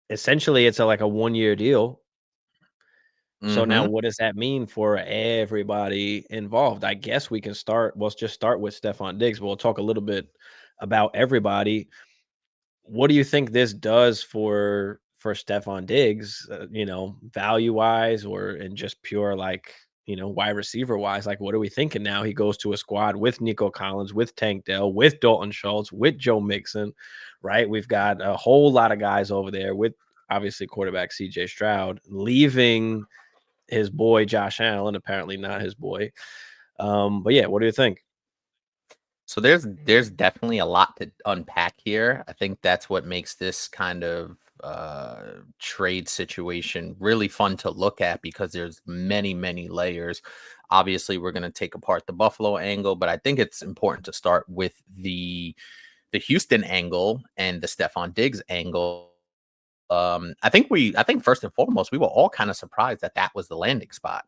essentially it's like a 1-year deal. So now Mm-hmm. what does that mean for everybody involved? I guess we can start we'll just start with Stephon Diggs, but we'll talk a little bit about everybody. What do you think this does for Stephon Diggs, value-wise or in just pure, like, wide receiver-wise? Like, what are we thinking now? He goes to a squad with Nico Collins, with Tank Dell, with Dalton Schultz, with Joe Mixon, right? We've got a whole lot of guys over there with, obviously, quarterback CJ Stroud, leaving his boy Josh Allen, apparently not his boy. But yeah, what do you think? So there's definitely a lot to unpack here. I think that's what makes this kind of trade situation really fun to look at because there's many layers. Obviously, we're going to take apart the Buffalo angle, but I think it's important to start with the Houston angle and the Stephon Diggs angle. I think first and foremost, we were all kind of surprised that that was the landing spot.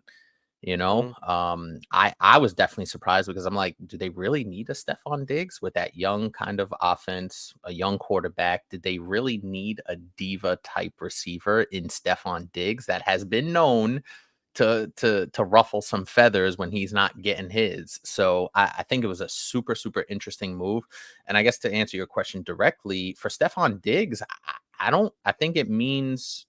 Mhm. I was definitely surprised because I'm like, do they really need a Stephon Diggs with that young kind of offense, a young quarterback? Did they really need a diva type receiver in Stephon Diggs that has been known to ruffle some feathers when he's not getting his? So I think it was a super interesting move. And I guess to answer your question directly, for Stephon Diggs, I think it means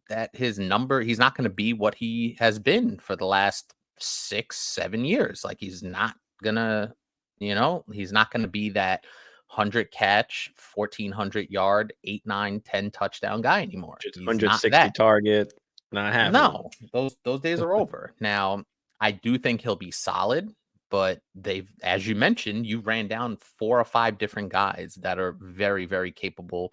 that his number, he's not going to be what he has been for the last 6 7 years. Like he's not gonna, he's not gonna be that 100 catch, 1400 yard, 8 9 10 touchdown guy anymore. Just He's not 160 that. target, not happening. No, those days are over. Now, I do think he'll be solid, but they've, as you mentioned, you ran down 4 or 5 different guys that are very capable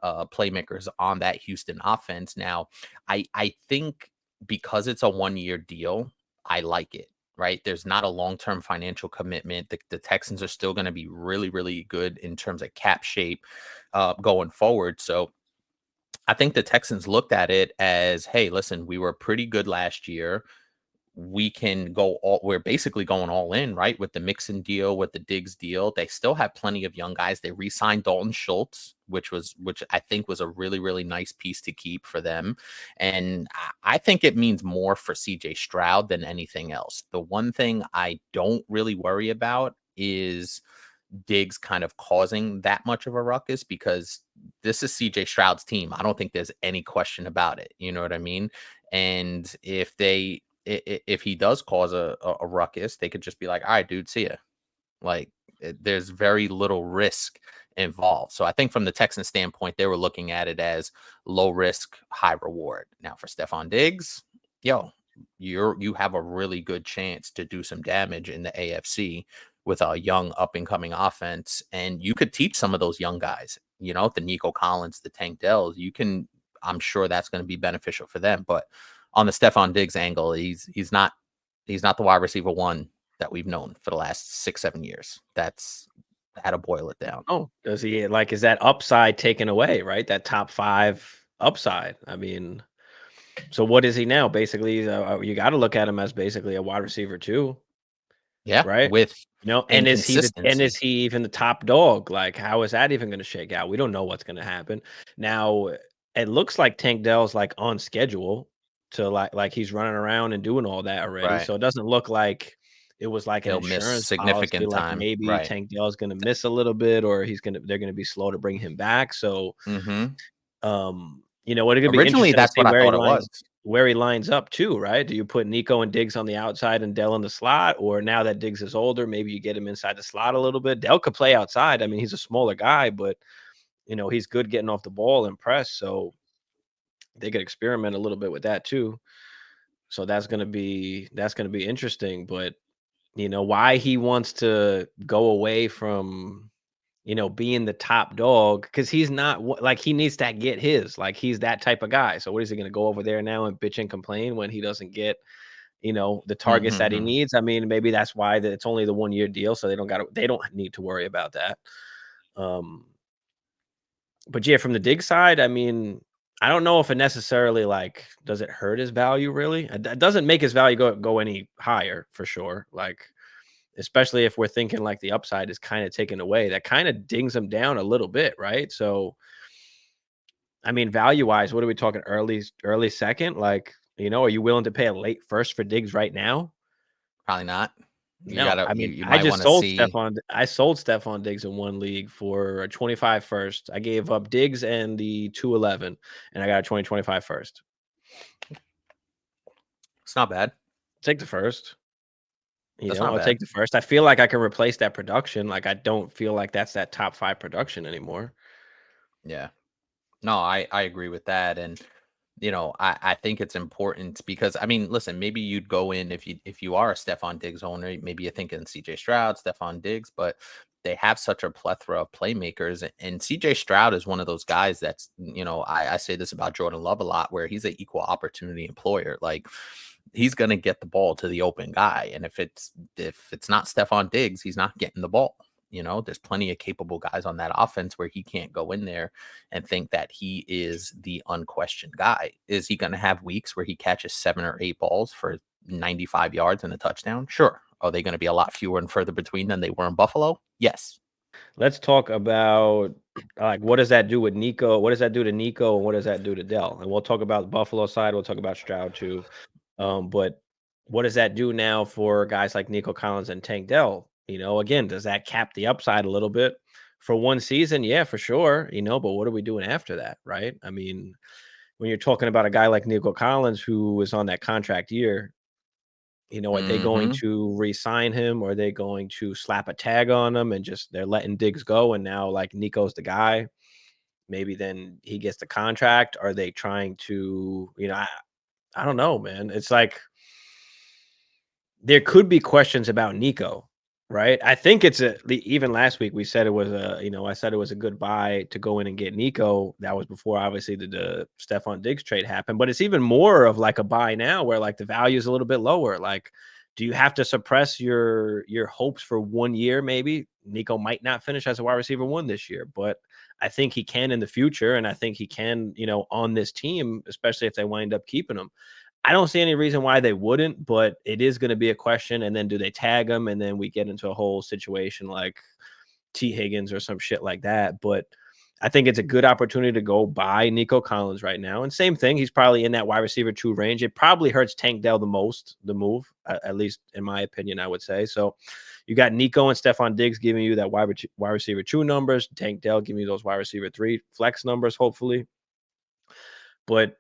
playmakers on that Houston offense. Now, I think because it's a 1 year deal, I like it. Right, there's not a long term financial commitment. The Texans are still going to be really good in terms of cap shape going forward. So I think the Texans looked at it as, hey, listen, we were pretty good last year. We can go all, we're basically going all in, right? With the MIXON deal, with the Diggs deal. They still have plenty of young guys. They re-signed Dalton Schultz, which I think was a really nice piece to keep for them. And I think it means more for CJ Stroud than anything else. The one thing I don't really worry about is Diggs kind of causing that much of a ruckus because this is CJ Stroud's team. I don't think there's any question about it. You know what I mean? And if he does cause a ruckus, they could just be like, all right, dude, see ya. Like there's very little risk involved. So I think from the Texan standpoint, they were looking at it as low risk, high reward. Now for Stephon Diggs, yo, you have a really good chance to do some damage in the AFC with a young up and coming offense. And you could teach some of those young guys, the Nico Collins, the Tank Dells. I'm sure that's going to be beneficial for them. But on the Stephon Diggs angle, he's not the wide receiver one that we've known for the last 6 7 years. That's how to boil it down. Oh, does he like, is that upside taken away, right? That top 5 upside. I mean, so what is he now? Basically, you gotta look at him as basically a wide receiver too, Yeah, right? with And is inconsistency. he even the top dog? Like, how is that even gonna shake out? We don't know what's gonna happen. Now, it looks like Tank Dell's, like, on schedule to, like, he's running around and doing all that already, Right. so it doesn't look like it was like an He'll miss insurance policy, significant like time. maybe Right. Tank Dell's gonna miss a little bit or they're gonna be slow to bring him back, so Hmm. what it could be Originally, interesting to that's see what I thought it was. where he lines up too, right? Do you put Nico and Diggs on the outside and Dell in the slot, or now that Diggs is older, maybe you get him inside the slot a little bit? Dell could play outside. I mean, he's a smaller guy, but he's good getting off the ball and press, so they could experiment a little bit with that too. So that's gonna be interesting. But why he wants to go away from being the top dog because he's not like he needs to get his like he's that type of guy. So what is he going to go over there now and bitch and complain when he doesn't get the targets that he Hmm. needs? I mean, maybe that's why it's only the 1 year deal, so they don't need to worry about that. Um, but yeah, from the dig side, I mean, I don't know if it necessarily like does it hurt his value really? It doesn't make his value go any higher for sure. Like especially if we're thinking like the upside is kind of taken away, that kind of dings him down a little bit, right? So I mean, value-wise, what are we talking? Early second? Like, are you willing to pay a late first for Diggs right now? Probably not. You No. gotta I mean, you might want to see. I sold Stephon Diggs in one league for a 25 first. I gave up Diggs and the 211, and I got a 2025 first. It's not bad. Take the first. That's not I'll bad. take the first. I feel like I can replace that production. Like, I don't feel like that's that top 5 production anymore. Yeah. No, I agree with that. And I think it's important because I mean, listen, maybe you'd go in if you are a Stephon Diggs owner, maybe you're thinking CJ Stroud, Stephon Diggs, but they have such a plethora of playmakers. And CJ Stroud is one of those guys that's, I say this about Jordan Love a lot, where he's an equal opportunity employer. Like he's gonna get the ball to the open guy. And if it's not Stephon Diggs, he's not getting the ball. There's plenty of capable guys on that offense where he can't go in there and think that he is the unquestioned guy. Is he going to have weeks where he catches 7 or 8 balls for 95 yards and a touchdown? Sure. Are they going to be a lot fewer and further between than they were in Buffalo? Yes. Let's talk about, like, what does that do with Nico? What does that do to Nico, and what does that do to Dell? And we'll talk about the Buffalo side. We'll talk about Stroud too. But what does that do now for guys like Nico Collins and Tank Dell? Again, does that cap the upside a little bit for one season? Yeah, for sure. But what are we doing after that, right? I mean, when you're talking about a guy like Nico Collins who is on that contract year, are they going Hmm. to re-sign him, or are they going to slap a tag on him and just they're letting Diggs go and now like Nico's the guy? Maybe then he gets the contract. Are they trying to, I don't know, man. It's like there could be questions about Nico, right? I think even last week we said it was I said it was a good buy to go in and get Nico. That was before obviously the Stephon Diggs trade happened, but it's even more of like a buy now where like the value is a little bit lower. Like, do you have to suppress your hopes for 1 year? Maybe Nico might not finish as a wide receiver one this year, but I think he can in the future, and I think he can, on this team, especially if they wind up keeping him. I don't see any reason why they wouldn't, but it is going to be a question. And then do they tag him? And then we get into a whole situation like T. Higgins or some shit like that. But I think it's a good opportunity to go buy Nico Collins right now. And same thing, he's probably in that wide receiver 2 range. It probably hurts Tank Dell the most, the move, at least in my opinion, I would say. So you got Nico and Stephon Diggs giving you that wide receiver 2 numbers, Tank Dell giving you those wide receiver 3 flex numbers, hopefully. But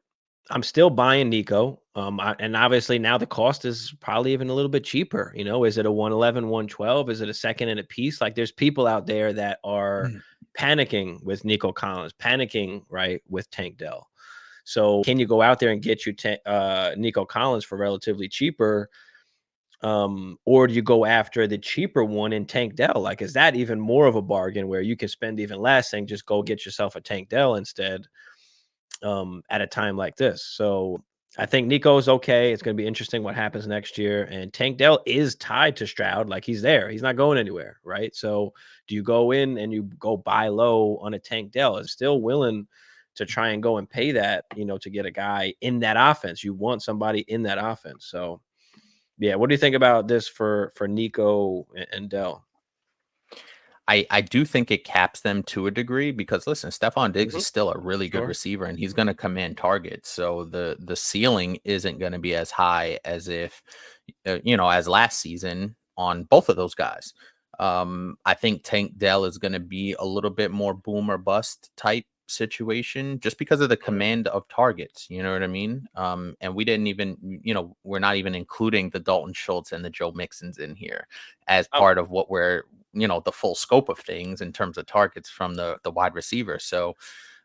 I'm still buying Nico. And obviously now the cost is probably even a little bit cheaper. Is it a 111, 112? Is it a second and a piece? Like there's people out there that are panicking with Nico Collins, panicking, right, with Tank Dell. So can you go out there and get you Nico Collins for relatively cheaper? Or do you go after the cheaper one in Tank Dell? Like, is that even more of a bargain where you can spend even less and just go get yourself a Tank Dell instead? At a time like this. So I think Nico's okay. It's going to be interesting what happens next year. And Tank Dell is tied to Stroud. Like he's there. He's not going anywhere. Right. So do you go in and you go buy low on a Tank Dell? Is still willing to try and go and pay that, to get a guy in that offense. You want somebody in that offense. So yeah, what do you think about this for Nico and Dell? I do think it caps them to a degree because listen, Stephon Diggs Mhm. is still a really good Sure. receiver and he's going to command targets. So the ceiling isn't going to be as high as if as last season on both of those guys. I think Tank Dell is going to be a little bit more boom or bust type situation just because of the Mhm. command of targets. You know what I mean? And we didn't even, we're not even including the Dalton Schultz and the Joe Mixons in here as Oh, part of what we're the full scope of things in terms of targets from the wide receiver. So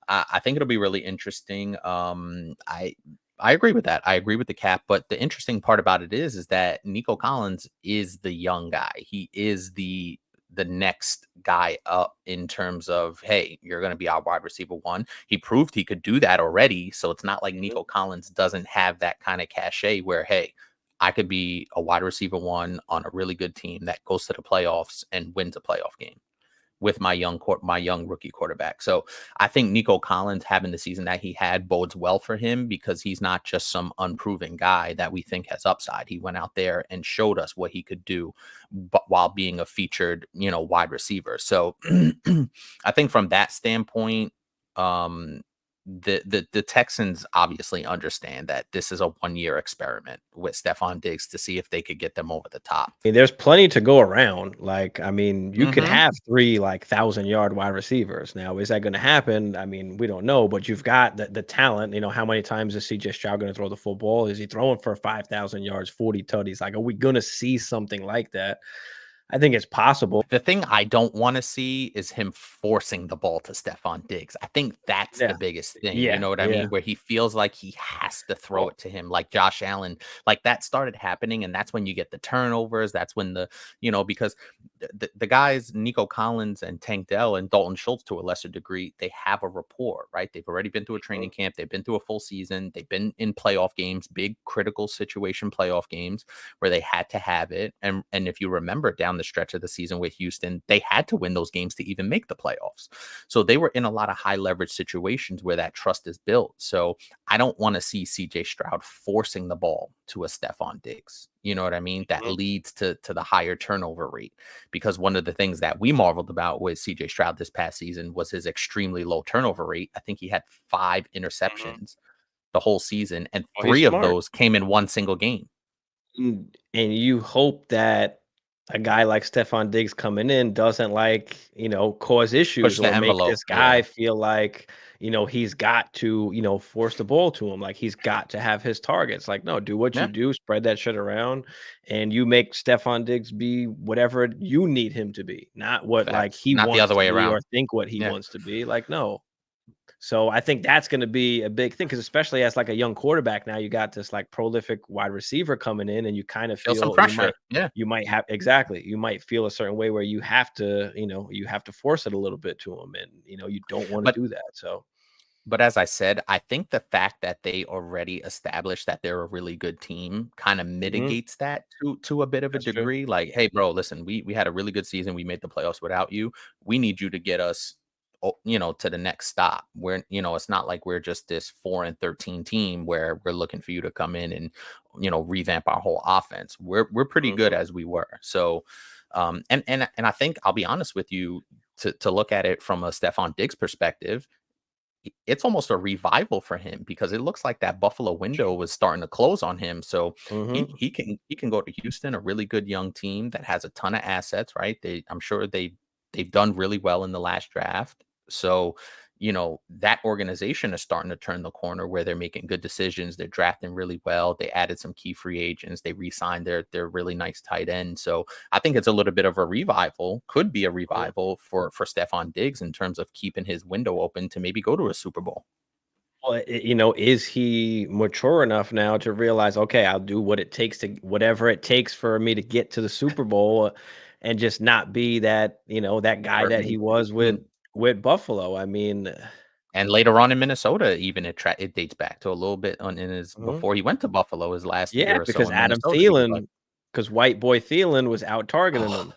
I think it'll be really interesting. I agree with that. I agree with the cap, but the interesting part about it is that Nico Collins is the young guy. He is the next guy up in terms of, hey, you're going to be our wide receiver one. He proved he could do that already. So it's not like mhm. Nico Collins doesn't have that kind of cachet where, hey, I could be a wide receiver one on a really good team that goes to the playoffs and wins a playoff game with my young rookie quarterback. So I think Nico Collins having the season that he had bodes well for him because he's not just some unproven guy that we think has upside. He went out there and showed us what he could do, but while being a featured, wide receiver. So I think from that standpoint, um, the Texans obviously understand that this is a 1-year experiment with Stephon Diggs to see if they could get them over the top. I mean, there's plenty to go around. Like, I mean, you could Mhm. have 3 like 1,000-yard wide receivers. Now, is that gonna happen? I mean, we don't know, but you've got the talent. You know, how many times is CJ Stroud gonna throw the football? Is he throwing for 5,000 yards, 40 tutties? Like, are we gonna see something like that? I think it's possible. The thing I don't wanna see is him forcing the ball to Stephon Diggs. I think that's the Yeah. biggest thing, you Yeah, know what I yeah. mean? Where he feels like he has to throw Well, it to him like Josh Allen. Like, that started happening, and that's when you get the turnovers, that's when because the guys, Nico Collins and Tank Dell and Dalton Schultz to a lesser degree, they have a rapport, right? They've already been through a mhm, training camp, they've been through a full season, they've been in playoff games, big critical situation playoff games where they had to have it. And if you remember down the stretch of the season with Houston, they had to win those games to even make the playoffs. So they were in a lot of high leverage situations where that trust is built. So I don't want to see CJ Stroud forcing the ball to a Stephon Diggs. You know what I mean? That mhm, leads to the higher turnover rate. Because one of the things that we marveled about with CJ Stroud this past season was his extremely low turnover rate. I think he had 5 mhm. interceptions the whole season, and Well, he's 3 of smart. those came in one single game. And you hope that a guy like Stephon Diggs coming in doesn't like, cause issues Push the or make envelope. this guy Yeah. feel like, he's got to, force the ball to him. Like he's got to have his targets. Like, no, do what you Yeah. do, spread that shit around, and you make Stephon Diggs be whatever you need him to be, not what like Facts. he Not the wants other to way be around. or think what he Yeah. wants to be. Like, no. So I think that's going to be a big thing because especially as like a young quarterback now, you got this like prolific wide receiver coming in, and you kind of Feel some feel pressure. Yeah. you might have exactly you might feel a certain way where you have to you have to force it a little bit to them, and you don't want to But do that. So as I said, I think the fact that they already established that they're a really good team kind of mhm, mitigates that to a bit of a that's true. degree. Like, hey, bro, listen, we had a really good season. We made the playoffs without you. We need you to get us, to the next stop. It's not like we're just this 4-13 team where we're looking for you to come in and revamp our whole offense. We're pretty good Mhm, as we were. So, and I think I'll be honest with you, to look at it from a Stephon Diggs perspective, it's almost a revival for him because it looks like that Buffalo window was starting to close on him. So mhm. he can go to Houston, a really good young team that has a ton of assets, right? I'm sure they've done really well in the last draft. So, that organization is starting to turn the corner where they're making good decisions. They're drafting really well. They added some key free agents. They re-signed their really nice tight end. So I think it's a little bit of a revival, could be a Mhm. revival for Stephon Diggs in terms of keeping his window open to maybe go to a Super Bowl. Well, is he mature enough now to realize, okay, I'll do what it takes to whatever it takes for me to get to the Super Bowl, and just not be that, that guy that he Certainly. was Mm. with Buffalo. I mean, And later on in Minnesota, even it dates back to a little bit on in his mhm. before he went to Buffalo, his last Yeah, year or so because in Minnesota. He was like, White Boy Thielen was out targeting oh, him.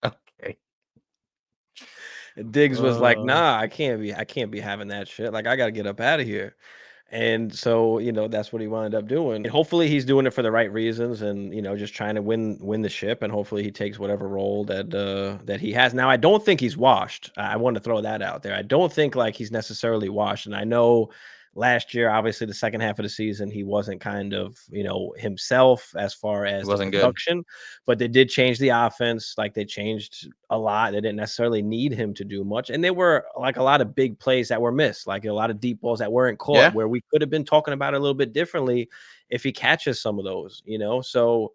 okay. And Diggs was like, Uh, "Nah, I can't be having that shit. Like, I gotta get up out of here." And so, that's what he wound up doing. And hopefully he's doing it for the right reasons and, just trying to win the ship, and hopefully he takes whatever role that he has. Now, I don't think he's washed. I want to throw that out there. I don't think like he's necessarily washed. And I know last year, obviously the second half of the season, he wasn't kind of, himself as far it as the wasn't good. production, but they did change the offense. Like they changed a lot. They didn't necessarily need him to do much. And there were like a lot of big plays that were missed, like a lot of deep balls that weren't caught Yeah. where we could have been talking about it a little bit differently if he catches some of those. So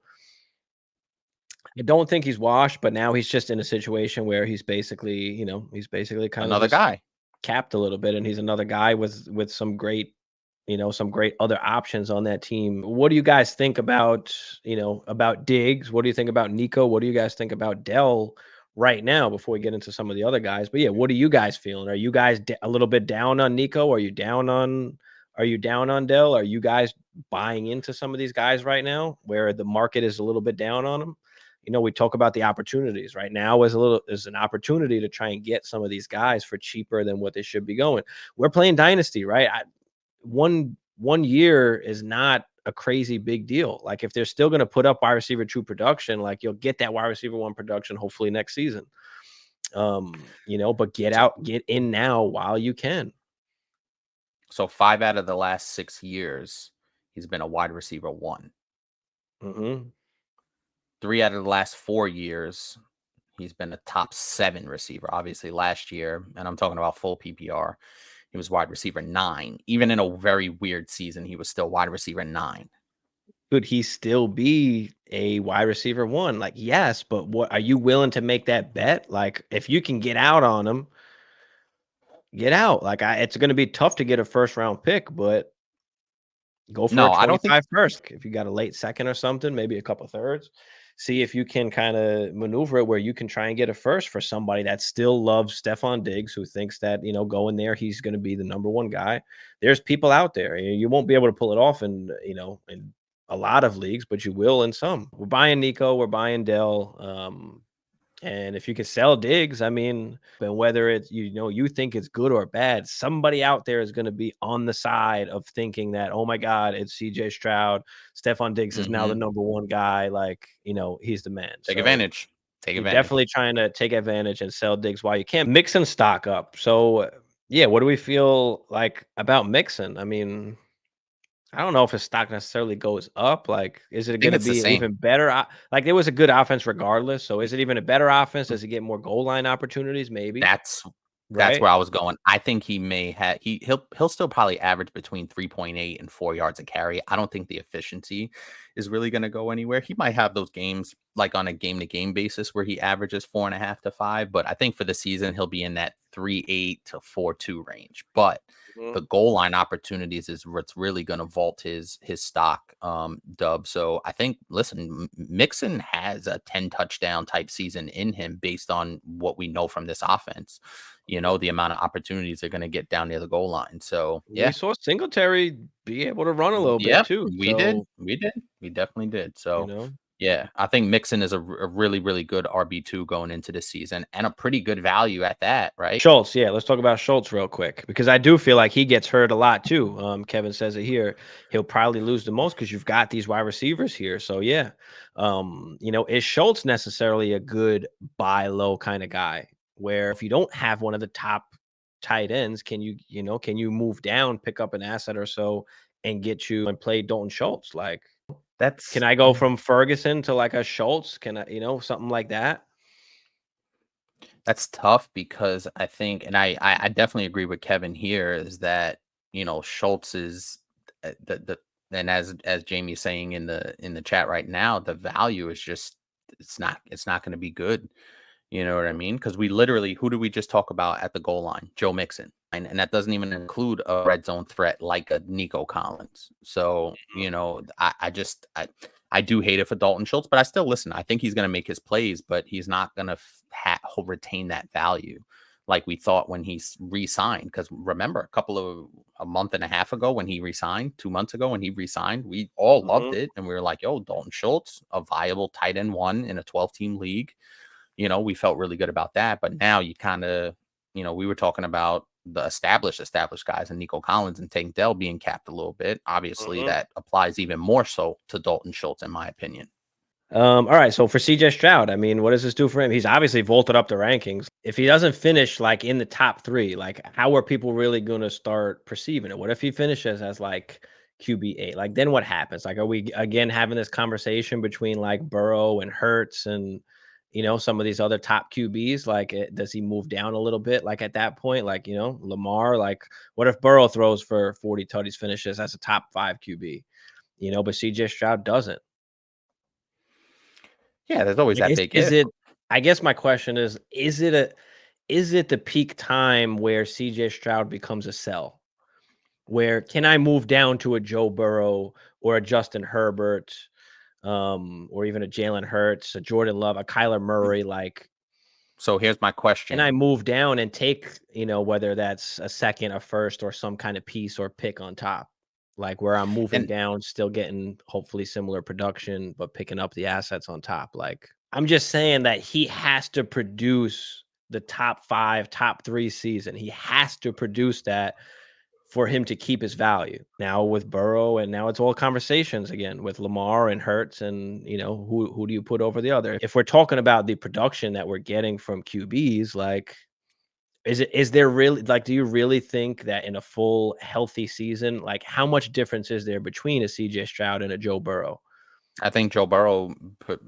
I don't think he's washed, but now he's just in a situation where he's basically kind of Another just guy. capped a little bit, and he's another guy with some great other options on that team. What do you guys think about Diggs? What do you think about Nico? What do you guys think about Dell right now before we get into some of the other guys? But yeah, what are you guys feeling? Are you guys a little bit down on Nico? Are you down on Dell? Are you guys buying into some of these guys right now where the market is a little bit down on them? We talk about the opportunities right now is an opportunity to try and get some of these guys for cheaper than what they should be going. We're playing Dynasty, right? One year is not a crazy big deal. Like if they're still going to put up wide receiver two production, like you'll get that wide receiver one production hopefully next season. But get So out, get in now while you can. So 5 out of the last 6 years, he's been a wide receiver 1. Mhm. 3 out of the last 4 years, he's been a top 7 receiver. Obviously, last year, and I'm talking about full PPR, he was wide receiver 9. Even in a very weird season, he was still wide receiver 9. Could he still be a wide receiver 1? Like, yes, but what are you willing to make that bet? Like, if you can get out on him, get out. Like, it's gonna be tough to get a first round pick, but go for a No, I don't think 25 first. If you got a late second or something, maybe a couple thirds. See if you can kinda maneuver it where you can try and get a first for somebody that still loves Stephon Diggs, who thinks that, going there, he's gonna be the number 1 guy. There's people out there. You won't be able to pull it off in a lot of leagues, but you will in some. We're buying Nico, we're buying Dell, and if you can sell Diggs, I mean, and whether it's you think it's good or bad, somebody out there is going to be on the side of thinking that, oh my God, it's CJ Stroud. Stephon Diggs is now the mhm. number 1 guy. Like, he's the man. Take So advantage. Take you're definitely advantage. trying to take advantage and sell Diggs while you can. Mixon stock up. So yeah, what do we feel like about Mixon? I mean, I don't know if his stock necessarily goes up. Like, is it I think gonna it's the be an same. even better like, it was a good offense regardless, so is it even a better offense? Does he get more goal line opportunities? Maybe, That's that's right? where I was going. I think he may have he'll still probably average between 3.8 and 4 yards a carry. I don't think the efficiency is really gonna go anywhere. He might have those games like on a game to game basis where he averages 4.5 to 5, but I think for the season he'll be in that 3.8 to 4.2 range. But Mhm, the goal line opportunities is what's really going to vault his stock dub. So I think listen, Mixon has a 10 touchdown type season in him based on what we know from this offense. mhm. The amount of opportunities they're going to get down near the goal line. So We yeah, saw Singletary be able to run a little bit yep, too, we did, so, we definitely did. you So know? yeah, I think Mixon is a really really good RB2 going into the season and a pretty good value at that, right? Schultz, yeah, let's talk about Schultz real quick because I do feel like he gets hurt a lot too. Kevin says it here. He'll probably lose the most because you've got these wide receivers here. So yeah, is Schultz necessarily a good buy low kind of guy? Where if you don't have one of the top tight ends, can you move down, pick up an asset or so, and get you and play Dalton Schultz? Like, can That's I go from Ferguson to like a Schultz? Can I, something like that? That's tough because I think, and I definitely agree with Kevin here, is that Schultz is the and as Jamie's saying in the chat right now, the value is just it's not going to be good. You know what I mean? Because we literally, who did we just talk about at the goal line? Joe Mixon. And that doesn't even include a red zone threat like a Nico Collins. So, I do hate it for Dalton Schultz, but I still listen. I think he's going to make his plays, but he's not going to retain that value like we thought when he re-signed. Because remember, a month and a half ago when he re-signed, 2 months ago when he re-signed, we all loved Mhm. it, and we were like, "Yo, Dalton Schultz, a viable tight end 1 in a 12-team league." We felt really good about that. But now you kind of, we were talking about the established guys and Nico Collins and Tank Dell being capped a little bit. Obviously, Mhm. that applies even more so to Dalton Schultz, in my opinion. All right. So for CJ Stroud, I mean, what does this do for him? He's obviously vaulted up the rankings. If he doesn't finish like in the top 3, like how are people really going to start perceiving it? What if he finishes as like QB8? Like then what happens? Like, are we again having this conversation between like Burrow and Hurts and some of these other top QBs? Like, does he move down a little bit? Like at that point, like Lamar. Like, what if Burrow throws for 40 tutties, finishes as a top 5 QB? But CJ Stroud doesn't. Yeah, there's always Like, that is big is if. it I guess my question is it the peak time where CJ Stroud becomes a sell? Where can I move down to a Joe Burrow or a Justin Herbert, or even a Jalen Hurts, a Jordan Love, a Kyler Murray, like, So here's my can question. I move down and take, whether that's a second, a first, or some kind of piece or pick on top? Like, where I'm moving And down, still getting hopefully similar production, but picking up the assets on top. Like, I'm just saying that he has to produce the top 5, top 3 season. He has to produce that for him to keep his value. Now with Burrow, and now it's all conversations again with Lamar and Hurts, and who do you put over the other? If we're talking about the production that we're getting from QBs, like, Is there really like, do you really think that in a full healthy season, like, how much difference is there between a CJ Stroud and a Joe Burrow? I think Joe Burrow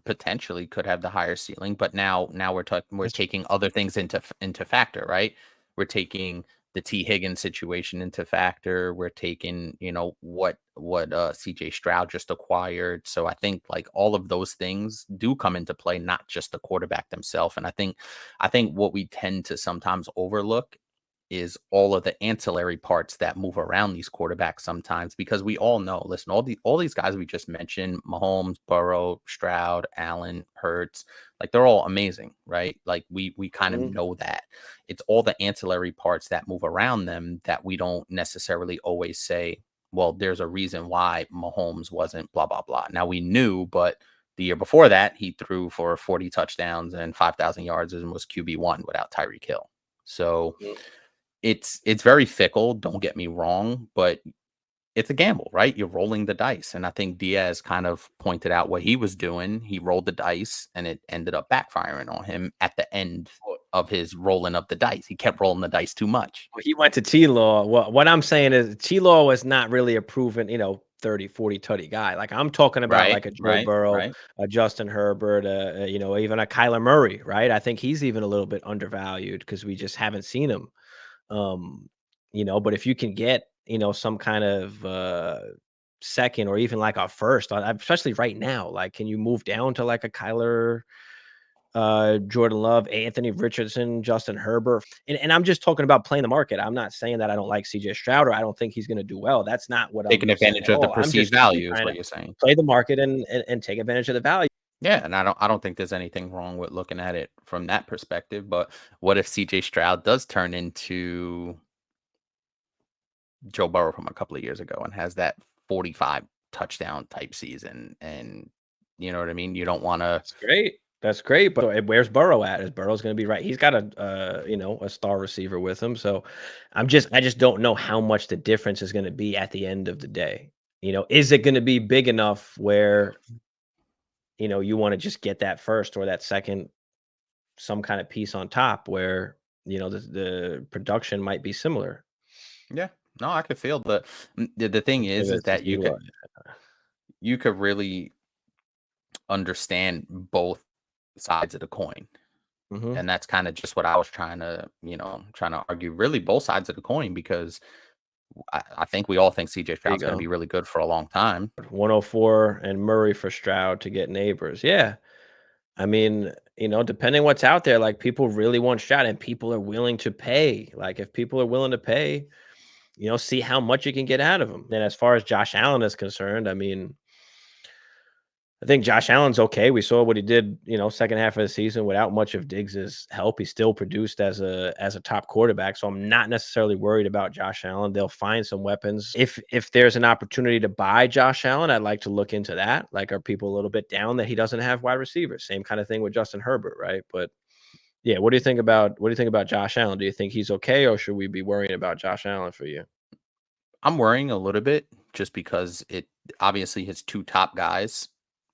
potentially could have the higher ceiling, but now we're That's taking other things into factor, right? We're taking the T Higgins situation into factor. We're taking, what CJ Stroud just acquired. So I think like all of those things do come into play, not just the quarterback themselves. And I think what we tend to sometimes overlook is all of the ancillary parts that move around these quarterbacks sometimes, because we all know, listen, all these guys we just mentioned, Mahomes, Burrow, Stroud, Allen, Hurts, like they're all amazing, right? Like we kind of Mhm. know that. It's all the ancillary parts that move around them that we don't necessarily always say, well, there's a reason why Mahomes wasn't blah blah blah. Now we knew, but the year before that, he threw for 40 touchdowns and 5,000 yards and was QB1 without Tyreek Hill. So Mhm. it's very fickle, don't get me wrong, but it's a gamble, right? You're rolling the dice. And I think Diaz kind of pointed out what he was doing. He rolled the dice and it ended up backfiring on him at the end of his rolling of the dice. He kept rolling the dice too much. Well, he went to T-Law. What I'm saying is T-Law was not really a proven, 30, 40 tutty guy. Like, I'm talking about Right, like a Joe right, Burrow, right. a Justin Herbert, even a Kyler Murray, right? I think he's even a little bit undervalued because we just haven't seen him. Um, but if you can get, some kind of second or even like a first, especially right now, like, can you move down to like a Kyler, Jordan Love, Anthony Richardson, Justin Herbert? And I'm just talking about playing the market. I'm not saying that I don't like CJ Stroud or I don't think he's going to do well. That's not what Taking I'm saying advantage at of the all. I'm perceived just simply value is trying to what you're saying. play the market and take advantage of the value. Yeah, and I don't think there's anything wrong with looking at it from that perspective. But what if CJ Stroud does turn into Joe Burrow from a couple of years ago and has that 45 touchdown type season? And you know what I mean? You don't want to. That's great. That's great. But where's Burrow at? Is Burrow's going to be right? He's got a star receiver with him. So I just don't know how much the difference is going to be at the end of the day. Is it going to be big enough where, you want to just get that first or that second, some kind of piece on top where, the production might be similar. Yeah, no, I could feel the thing Let's give is it to that you Eli. could really understand both sides of the coin. Mhm. And that's kind of just what I was trying to argue, really both sides of the coin, because I think we all think CJ There you Stroud's going to go. be really good for a long time. 104 and Murray for Stroud to get Neighbors. Yeah. I mean, depending what's out there, like people really want Stroud and people are willing to pay. Like if people are willing to pay, see how much you can get out of him. And as far as Josh Allen is concerned, I mean, I think Josh Allen's okay. We saw what he did, second half of the season without much of Diggs's help. He still produced as a top quarterback. So I'm not necessarily worried about Josh Allen. They'll find some weapons. If there's an opportunity to buy Josh Allen, I'd like to look into that. Like, are people a little bit down that he doesn't have wide receivers? Same kind of thing with Justin Herbert, right? But yeah, what do you think about Josh Allen? Do you think he's okay, or should we be worrying about Josh Allen for you? I'm worrying a little bit just because it obviously his two top guys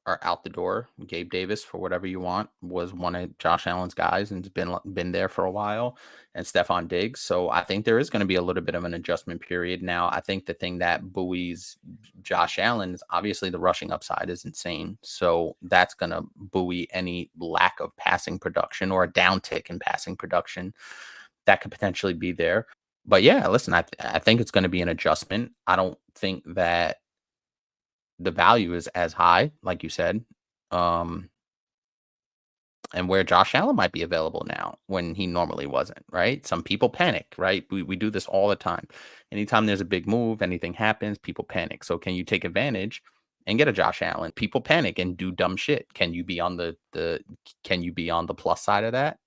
are out the door. Gabe Davis, for whatever you want, was one of Josh Allen's guys and has been there for a while, and Stephon Diggs. So I think there is going to be a little bit of an adjustment period. Now, I think the thing that buoys Josh Allen is obviously the rushing upside is insane. So that's going to buoy any lack of passing production or a downtick in passing production that could potentially be there. But yeah, listen, I think it's gonna be an adjustment. I don't think that the value is as high, like you said, um, and where Josh Allen might be available now when he normally wasn't, right? Some people panic, right? We do this all the time. Anytime there's a big move, anything happens, people panic. So can you take advantage and get a Josh Allen? People panic and do dumb shit. Can you be on the plus side of that?